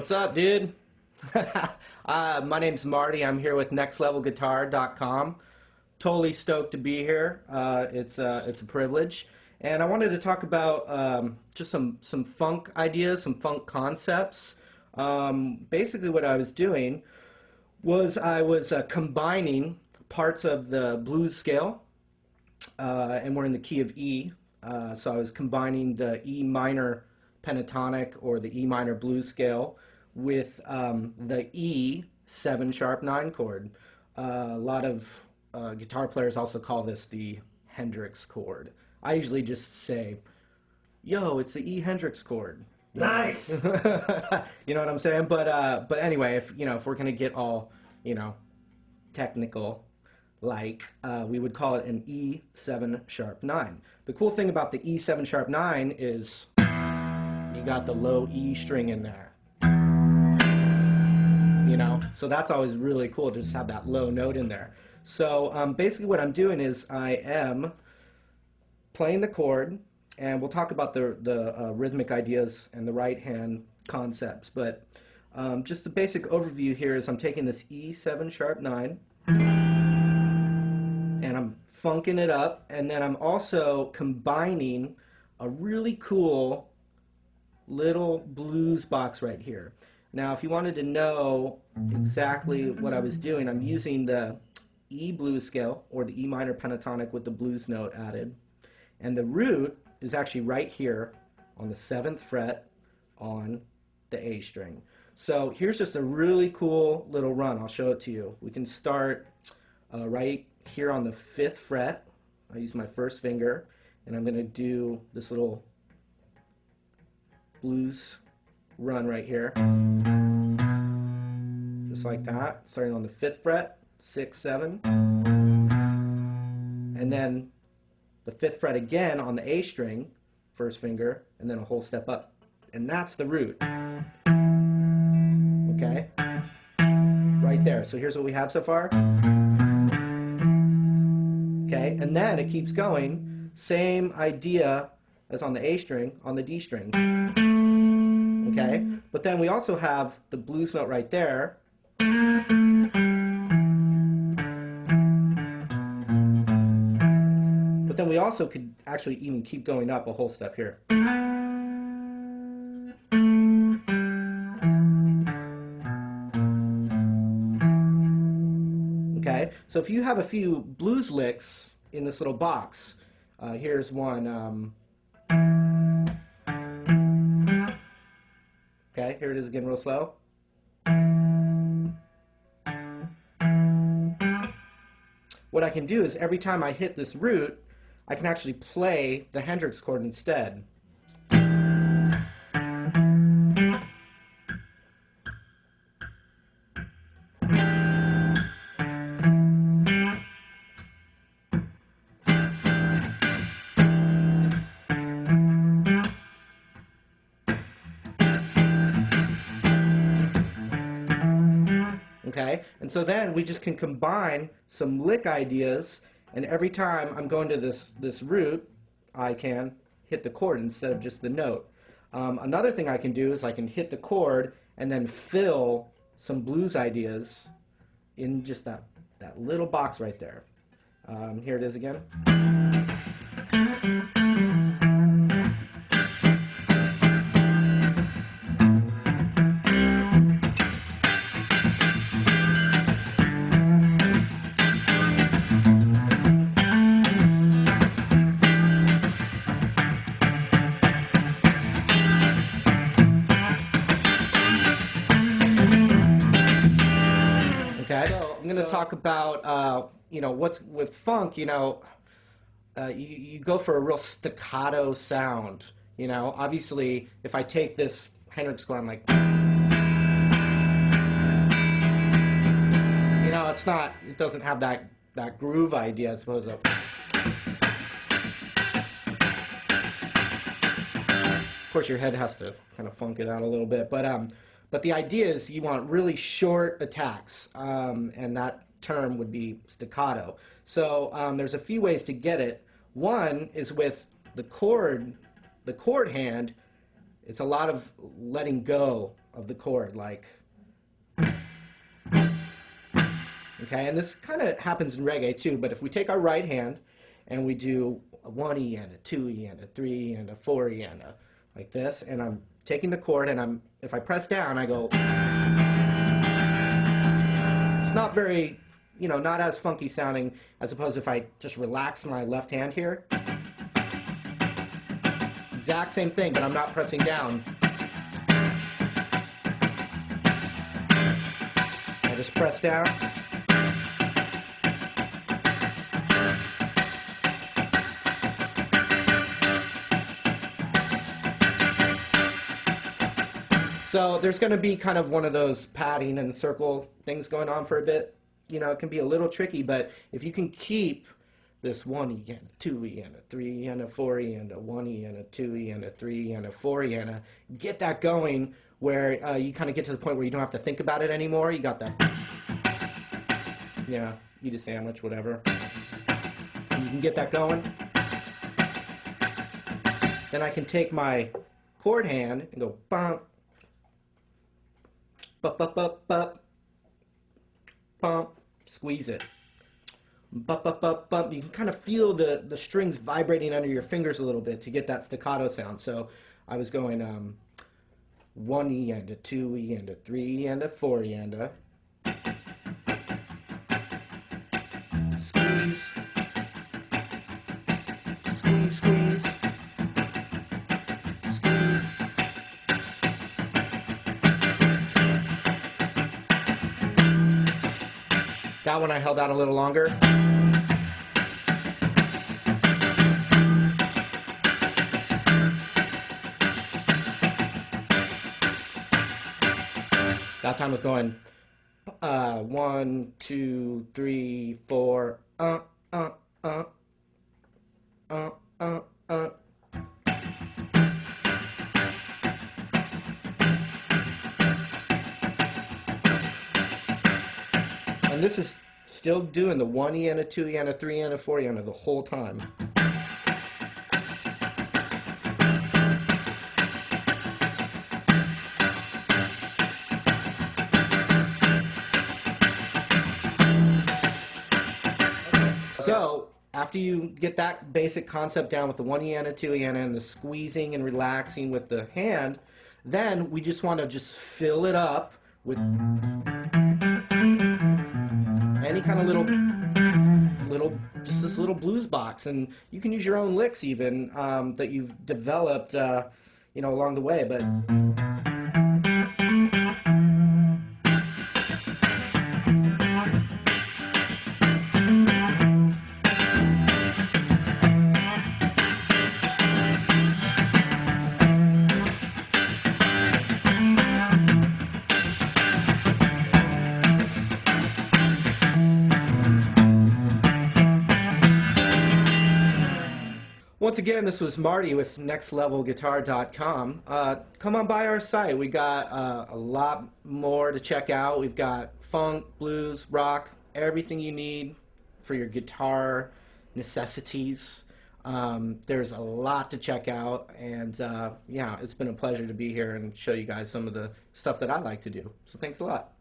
What's up, dude? My name's Marty. I'm here with nextlevelguitar.com. Totally stoked to be here. It's a privilege. And I wanted to talk about just some funk ideas, some funk concepts. Basically what I was doing was I was combining parts of the blues scale, and we're in the key of E. So I was combining the E minor pentatonic or the E minor blues scale with the E 7 sharp 9 chord. A lot of guitar players also call this the Hendrix chord. I usually just say, yo, it's the E Hendrix chord. Nice. You know what I'm saying? But anyway, if we're gonna get all technical, like we would call it an E 7 sharp 9. The cool thing about the E 7 sharp 9 is you got the low E string in there. So that's always really cool to just have that low note in there. So basically what I'm doing is I am playing the chord, and we'll talk about the rhythmic ideas and the right hand concepts. But just the basic overview here is I'm taking this E 7 sharp 9 and I'm funking it up, and then I'm also combining a really cool little blues box right here. Now if you wanted to know exactly what I was doing, I'm using the E blues scale, or the E minor pentatonic with the blues note added, and the root is actually right here on the 7th fret on the A string. So here's just a really cool little run. I'll show it to you. We can start right here on the 5th fret. I use my first finger, and I'm going to do this little blues run right here, just like that, starting on the 5th fret, 6, 7, and then the 5th fret again on the A string, first finger, and then a whole step up, and that's the root. Okay, right there. So here's what we have so far. Okay, and then it keeps going, same idea as on the A string on the D string. Okay, but then we also have the blues note right there. But then we also could actually even keep going up a whole step here. Okay, so if you have a few blues licks in this little box, here's one. Okay, here it is again real slow. What I can do is every time I hit this root, I can actually play the Hendrix chord instead. Okay, and so then we just can combine some lick ideas, and every time I'm going to this root, I can hit the chord instead of just the note. Another thing I can do is I can hit the chord and then fill some blues ideas in just that little box right there. Here it is again. Okay, so I'm going to talk about what's with funk. You go for a real staccato sound. Obviously, if I take this Hendrix chord, I'm like, it's not. It doesn't have that groove idea, I suppose. Of course, your head has to kind of funk it out a little bit, but the idea is you want really short attacks, and that term would be staccato. So there's a few ways to get it. One is with the chord hand. It's a lot of letting go of the chord, like. Okay, and this kind of happens in reggae too, but if we take our right hand and we do a 1E and a 2E and a 3E and a 4E and a, like this, and I'm taking the chord and if I press down, I go. It's not very, not as funky sounding as opposed if I just relax my left hand here. Exact same thing, but I'm not pressing down. I just press down. So there's going to be kind of one of those padding and circle things going on for a bit. It can be a little tricky, but if you can keep this 1E and a 2E and a 3E and a 4E and a 1E and a 2E and a 3E and a 4E and a, get that going where you kind of get to the point where you don't have to think about it anymore. You got that. Yeah, eat a sandwich, whatever. And you can get that going. Then I can take my chord hand and go bump. Bup, bup, bup, bup. Bump, squeeze it. Bup, bup, bup, bump. You can kind of feel the strings vibrating under your fingers a little bit to get that staccato sound. So I was going 1E and a 2E and a 3E and a 4E and a squeeze, squeeze, squeeze. That one I held out a little longer. That time was going 1, 2, 3, 4, And this is still doing the 1E and a 2E and a 3E and a 4E and a the whole time. So, after you get that basic concept down with the 1E and a 2E and the squeezing and relaxing with the hand, then we just want to just fill it up with any kind of just this little blues box, and you can use your own licks even that you've developed, along the way. But once again, this was Marty with nextlevelguitar.com. Come on by our site. We got a lot more to check out. We've got funk, blues, rock, everything you need for your guitar necessities. There's a lot to check out, and yeah, it's been a pleasure to be here and show you guys some of the stuff that I like to do. So thanks a lot.